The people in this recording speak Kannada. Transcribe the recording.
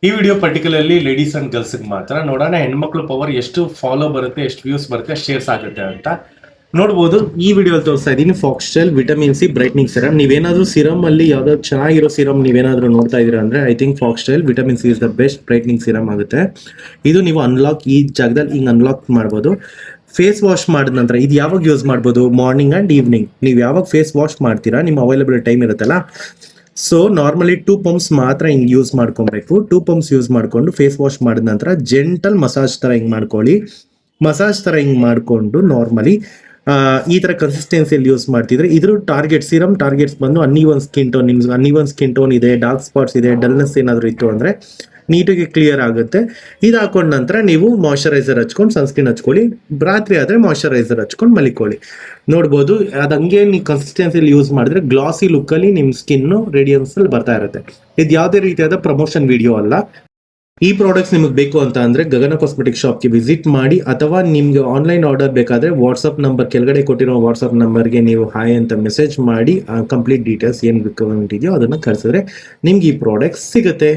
ಈ video particularly ladies and girls ಮಾತ್ರ ನೋಡೋಣ. ಹೆಣ್ಮಕ್ಳು ಪವರ್ ಎಷ್ಟು ಫಾಲೋ ಬರುತ್ತೆ, ಎಷ್ಟು ವ್ಯೂಸ್ ಬರುತ್ತೆ, ಶೇರ್ಸ್ ಆಗುತ್ತೆ ಅಂತ ನೋಡ್ಬೋದು. ಈ ವಿಡಿಯೋ ತೋರಿಸ್ತಾ ಇದ್ದೀನಿ foxtail vitamin C brightening serum. ನೀವೇನಾದ್ರೂ ಸಿರಮ್ ಅಲ್ಲಿ ಯಾವ್ದಾದ್ರು ಚೆನ್ನಾಗಿರೋ ಸಿರಮ್ ನೀವೇನಾದ್ರೂ ನೋಡ್ತಾ ಇದೀರಾ ಅಂದ್ರೆ I think foxtail vitamin C is the best brightening serum ಆಗುತ್ತೆ. ಇದು ನೀವು ಅನ್ಲಾಕ್ ಈ ಜಾಗದಲ್ಲಿ ಹಿಂಗ್ ಅನ್ಲಾಕ್ ಮಾಡ್ಬೋದು. ಫೇಸ್ ವಾಶ್ ಮಾಡಿದ ನಂತರ ಇದು ಯಾವಾಗ ಯೂಸ್ ಮಾಡ್ಬೋದು? Morning and evening. ನೀವು ಯಾವಾಗ ಫೇಸ್ ವಾಶ್ ಮಾಡ್ತೀರಾ, ನಿಮ್ಮ ಅವೈಲಬಲ್ ಟೈಮ್ ಇರುತ್ತಲ್ಲ, ಸೊ ನಾರ್ಮಲಿ 2 ಪಂಪ್ಸ್ ಮಾತ್ರ ಹಿಂಗ್ ಯೂಸ್ ಮಾಡ್ಕೊಬೇಕು. 2 ಪಂಪ್ಸ್ ಯೂಸ್ ಮಾಡ್ಕೊಂಡು ಫೇಸ್ ವಾಶ್ ಮಾಡಿದ ನಂತರ ಜೆಂಟಲ್ ಮಸಾಜ್ ತರ ಹಿಂಗ್ ಮಾಡ್ಕೊಳ್ಳಿ. ಮಸಾಜ್ ತರ ಹಿಂಗ್ ಮಾಡ್ಕೊಂಡು ನಾರ್ಮಲಿ ಈ ತರ ಕನ್ಸಿಸ್ಟೆನ್ಸಿಯಲ್ಲಿ ಯೂಸ್ ಮಾಡ್ತಿದ್ರೆ ಇದ್ರ ಟಾರ್ಗೆಟ್ ಸಿರಮ್ ಟಾರ್ಗೆಟ್ಸ್ ಬಂದು ಅನ್ನೀವನ್ ಸ್ಕಿನ್ ಟೋನ್, ನಿಮ್ಗೆ ಅನ್ನೀವನ್ ಸ್ಕಿನ್ ಟೋನ್ ಇದೆ, ಡಾರ್ಕ್ ಸ್ಪಾಟ್ಸ್ ಇದೆ, ಡಲ್ನೆಸ್ ಏನಾದ್ರು ಇತ್ತು ಅಂದ್ರೆ ನೀಟಾಗಿ ಕ್ಲಿಯರ್ ಆಗುತ್ತೆ. ಇದು ಹಾಕೊಂಡ ನಂತರ ನೀವು ಮಾಯಶ್ಚರೈಸರ್ ಹಚ್ಕೊಂಡು ಸನ್ಸ್ಕ್ರೀನ್ ಹಚ್ಕೊಳ್ಳಿ. ರಾತ್ರಿ ಆದ್ರೆ ಮಾಯಶ್ಚರೈಸರ್ ಹಚ್ಕೊಂಡು ಮಲಿಕೊಳ್ಳಿ. ನೋಡ್ಬೋದು ಅದು ಹಂಗೆ ನೀವು ಕನ್ಸಿಸ್ಟೆನ್ಸಿಯಲ್ಲಿ ಯೂಸ್ ಮಾಡಿದ್ರೆ ಗ್ಲಾಸಿ ಲುಕ್ ಅಲ್ಲಿ ನಿಮ್ ಸ್ಕಿನ್ ರೇಡಿಯನ್ಸ್ ಅಲ್ಲಿ ಬರ್ತಾ ಇರುತ್ತೆ. ಇದು ಯಾವುದೇ ರೀತಿಯಾದ ಪ್ರಮೋಷನ್ ವಿಡಿಯೋ ಅಲ್ಲ. ಈ ಪ್ರಾಡಕ್ಟ್ಸ್ ನಿಮಗೆ ಬೇಕು ಅಂತ ಅಂದ್ರೆ ಗಗನ ಕಾಸ್ಮೆಟಿಕ್ ಶಾಪ್ಗೆ ವಿಸಿಟ್ ಮಾಡಿ, ಅಥವಾ ನಿಮ್ಗೆ ಆನ್ಲೈನ್ ಆರ್ಡರ್ ಬೇಕಾದ್ರೆ ವಾಟ್ಸ್ಆಪ್ ನಂಬರ್ ಕೆಳಗಡೆ ಕೊಟ್ಟಿರೋ ವಾಟ್ಸ್ಆಪ್ ನಂಬರ್ಗೆ ನೀವು ಹಾಯ್ ಅಂತ ಮೆಸೇಜ್ ಮಾಡಿ ಕಂಪ್ಲೀಟ್ ಡೀಟೇಲ್ಸ್ ಏನು ರಿಕ್ವೈರ್ಮೆಂಟ್ ಇದೆಯೋ ಅದನ್ನ ಕಳಿಸಿದ್ರೆ ನಿಮ್ಗೆ ಈ ಪ್ರಾಡಕ್ಟ್ ಸಿಗುತ್ತೆ.